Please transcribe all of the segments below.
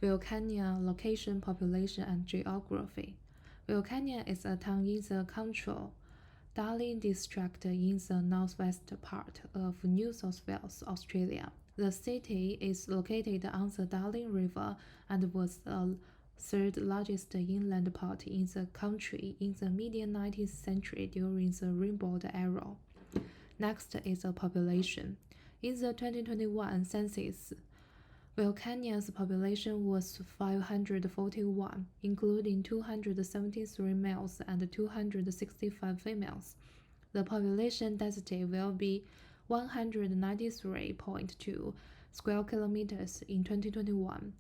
Wilcannia location, population, and geography. Wilcannia is a town in the Control Darling district in the northwest part of New South Wales, Australia. The city is located on the Darling River and was the third largest inland port in the country in the mid-19th century during the Rainbow Era. Next is the population. In the 2021 census, Wilcannia's population was 541, including 273 males and 265 females. The population density will be 193.2 square kilometers in 2021.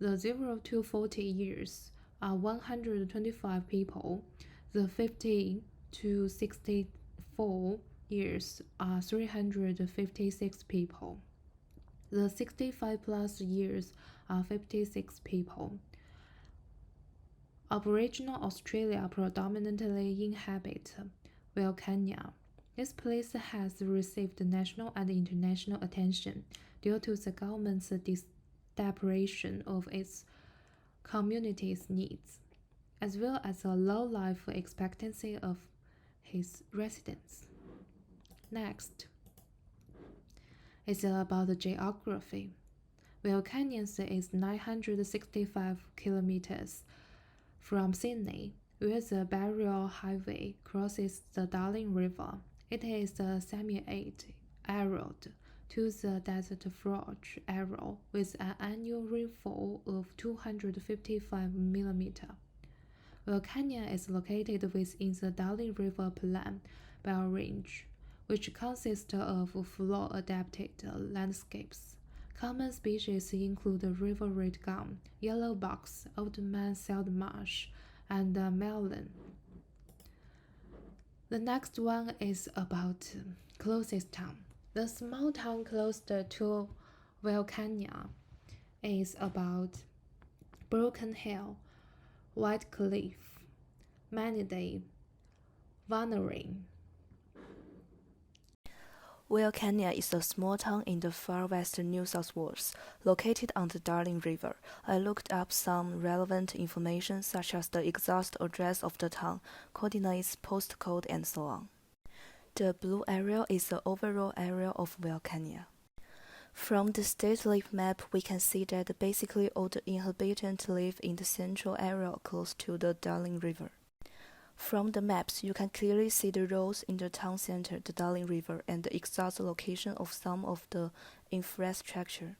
The 0 to 40 years are 125 people. The 50 to 64 years are 356 people. The 65 plus years are 56 people. Aboriginal Australia predominantly inhabit Wilcannia. This place has received national and international attention due to the government's desperation of its community's needs, as well as a low life expectancy of its residents. Next is about the geography. Wilcannia is 965 kilometers from Sydney, where the Barrier Highway crosses the Darling River. It is a semi-arid to the desert forage area with an annual rainfall of 255 mm. Wilcannia is located within the Darling River Plain Bell Range, which consists of flood-adapted landscapes. Common species include river red gum, yellow box, old man saltmarsh, and melon. The next one is about closest town. The small town closest to Wilcannia is about Broken Hill, White Cliff, Maniday, Wannerine. Wilcannia is a small town in the far western New South Wales, located on the Darling River. I looked up some relevant information such as the exact address of the town, coordinates, postcode, and so on. The blue area is the overall area of Wilcannia. From the state leaf map, we can see that basically all the inhabitants live in the central area close to the Darling River. From the maps, you can clearly see the roads in the town center, the Darling River, and the exact location of some of the infrastructure.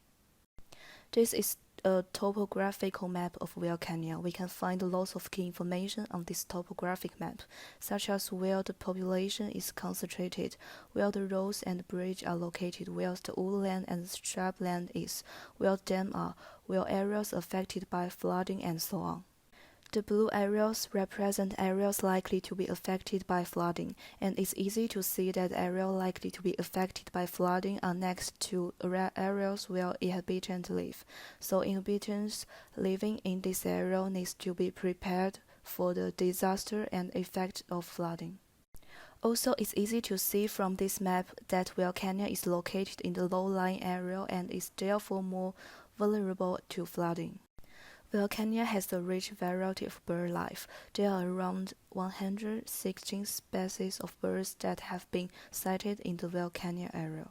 This is a topographical map of Wilcannia. We can find lots of key information on this topographic map, such as where the population is concentrated, where the roads and bridge are located, where the woodland and shrubland is, where dams are, where areas affected by flooding, and so on. The blue areas represent areas likely to be affected by flooding, and it's easy to see that areas likely to be affected by flooding are next to areas where inhabitants live. So inhabitants living in this area needs to be prepared for the disaster and effect of flooding. Also, it's easy to see from this map that Wilcannia is located in the low-lying area and is therefore more vulnerable to flooding. Wilcannia has a rich variety of bird life. There are around 116 species of birds that have been sighted in the Wilcannia area.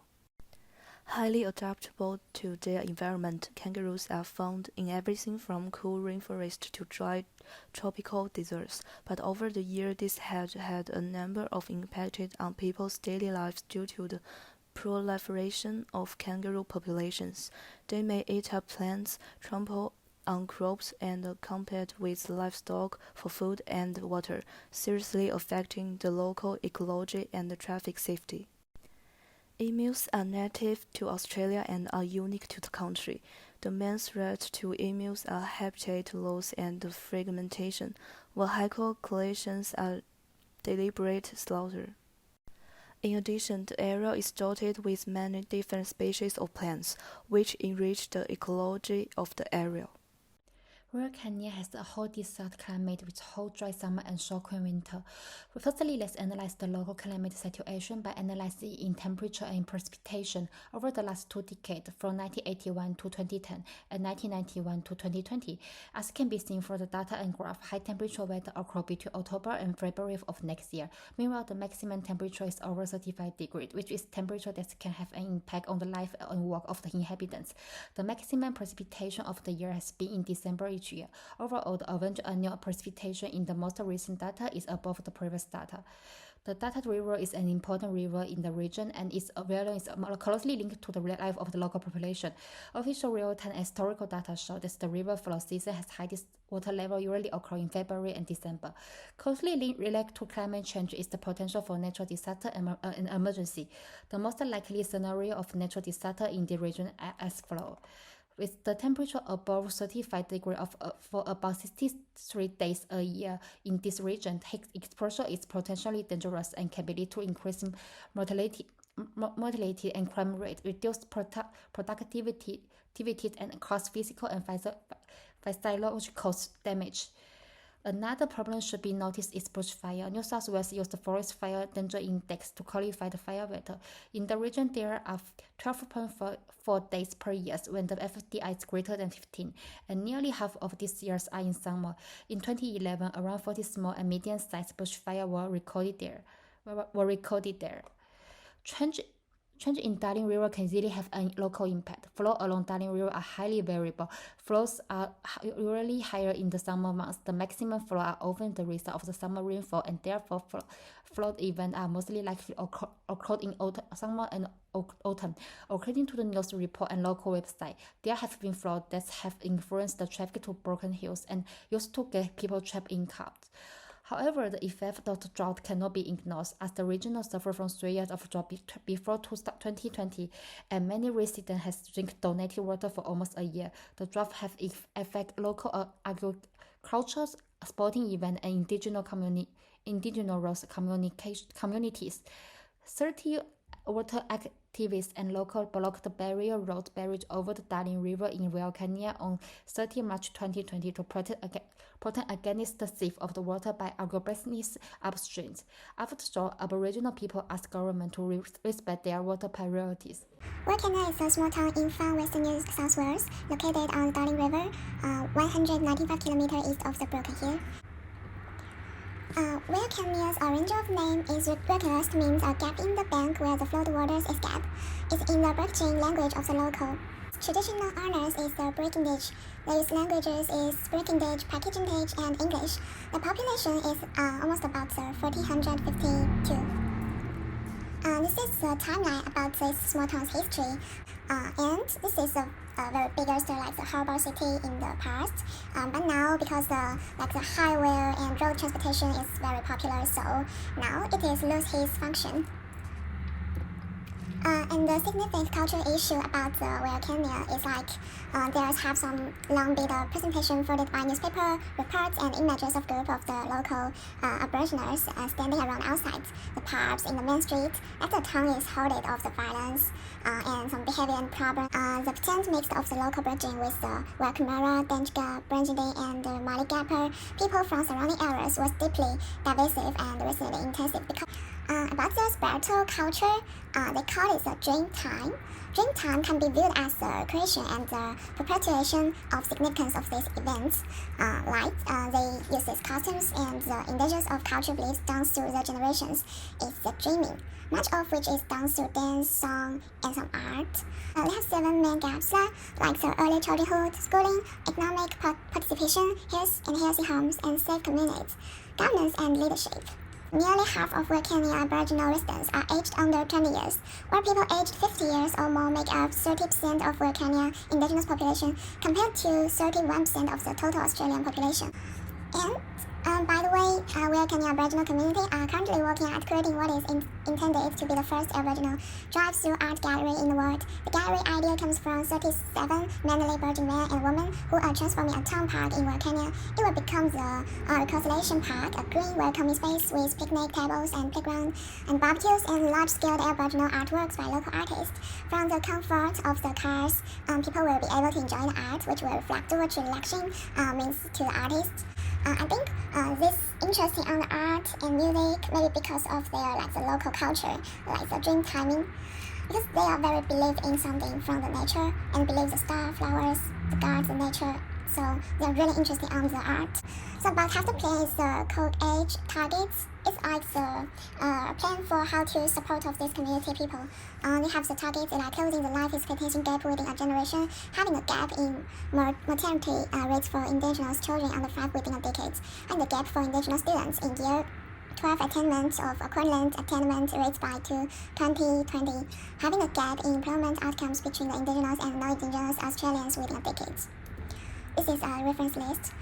Highly adaptable to their environment, kangaroos are found in everything from cool rainforest to dry tropical deserts, but over the years this has had a number of impacts on people's daily lives due to the proliferation of kangaroo populations. They may eat up plants, trample on crops, and compete with livestock for food and water, seriously affecting the local ecology and traffic safety. Emus are native to Australia and are unique to the country. The main threat to emus are habitat loss and fragmentation, vehicle collisions are deliberate slaughter. In addition, the area is dotted with many different species of plants, which enrich the ecology of the area. Royal Canyon has a hot desert climate with hot dry summer and short cool winter. Firstly, let's analyze the local climate situation by analyzing in temperature and precipitation over the last 2 decades, from 1981 to 2010 and 1991 to 2020. As can be seen from the data and graph, high temperature weather occur between October and February of next year. Meanwhile, the maximum temperature is over 35 degrees, which is temperature that can have an impact on the life and work of the inhabitants. The maximum precipitation of the year has been in December each year. Overall, the average annual precipitation in the most recent data is above the previous data. The Data River is an important river in the region, and its value is closely linked to the life of the local population. Official real-time historical data show that the river flow season has highest water level usually occur in February and December. Closely related to climate change is the potential for natural disaster and emergency. The most likely scenario of natural disaster in the region as follows. With the temperature above 35 degrees for about 63 days a year in this region, heat exposure is potentially dangerous and can lead to increasing mortality and crime rate, reduced productivity, and cause physical and physiological damage. Another problem should be noticed is bushfire. New South Wales used the Forest Fire Danger Index to qualify the fire weather. In the region, there are 12.4 days per year when the FDI is greater than 15, and nearly half of these years are in summer. In 2011, around 40 small and medium-sized bushfires were recorded there. Change in Darling River can easily have a local impact. Flows along Darling River are highly variable. Flows are usually higher in the summer months. The maximum flow are often the result of the summer rainfall, and therefore flood events are mostly likely occurred in summer and autumn. According to the news report and local website, there have been floods that have influenced the traffic to Broken Hills and used to get people trapped in cars. However, the effect of the drought cannot be ignored, as the region suffered from 3 years of drought before 2020, and many residents have drink donated water for almost a year. The drought has affected local agriculture, sporting events, and indigenous communities. 30 water activists and local blocked the barrier road bridge over the Darling River in Royal Canyon on 30 March 2020 to protect against the sieve of the water by agribusiness upstream. After all, Aboriginal people asked government to respect their water priorities. Royal Canyon is a small town in far western New South Wales, located on the Darling River, 195 km east of the Broken Hill. Royal Canyon's original name is reckless, means a gap in the bank where the flood waters escape. It's in the Brechin language of the local. Traditional honors is the Breckinridge. These languages is Breckinridge, Packaging-Age, and English. The population is almost about 1,452. This is a timeline about this small town's history, and this is a very biggest like the harbor city in the past. But now, because the highway and road transportation is very popular, so now it is lose its function. And the significant cultural issue about the Royal Canyon is there have some long bit of presentation followed by newspaper reports and images of group of the local Aboriginals standing around outside the pubs in the main street. As the town is hoarded of the violence and some behavior and problem, the percent mix of the local Brechin with the Wakumara, Danjika, Branjini, and the Maligapur people from surrounding areas was deeply divisive and recently intensive because about the spiritual culture, they call it the dream time. Dream time can be viewed as the creation and the perpetuation of significance of these events. They use these customs and the indigenous of culture beliefs down through the generations. It's the dreaming, much of which is done through dance, song, and some art. They have 7 main gaps like the early childhood, schooling, economic participation, healthy homes, and safe communities, governance, and leadership. Nearly half of Royal Canyon Aboriginal residents are aged under 20 years, while people aged 50 years or more make up 30% of Royal Canyon indigenous population compared to 31% of the total Australian population. And by the way, Royal Canyon Aboriginal community are currently working at creating what is intended to be the first Aboriginal drive-through art gallery in the world. The gallery idea comes from 37 mainly Aboriginal men and women who transforming a town park in Kenya, it will become the reconciliation park, a green welcoming space with picnic tables and playground and barbecues and large-scale Aboriginal artworks by local artists. From the comfort of the cars, people will be able to enjoy the art, which will reflect what relaxing means to the artists. I think this interesting on the art and music maybe because of their the local culture, like the dream timing, because they are very believe in something from the nature and believe the star, flowers, the gods, the nature. So they're really interested on the art. So about how to plan is the code age targets. It's like the plan for how to support of this community people. They have the targets like closing the life expectancy gap within a generation, having a gap in maternity rates for indigenous children under 5 within a decade, and the gap for indigenous students in year 12 attainment of equivalent attainment rates by 2020, having a gap in employment outcomes between the indigenous and non-indigenous Australians within a decade. This is a reference list.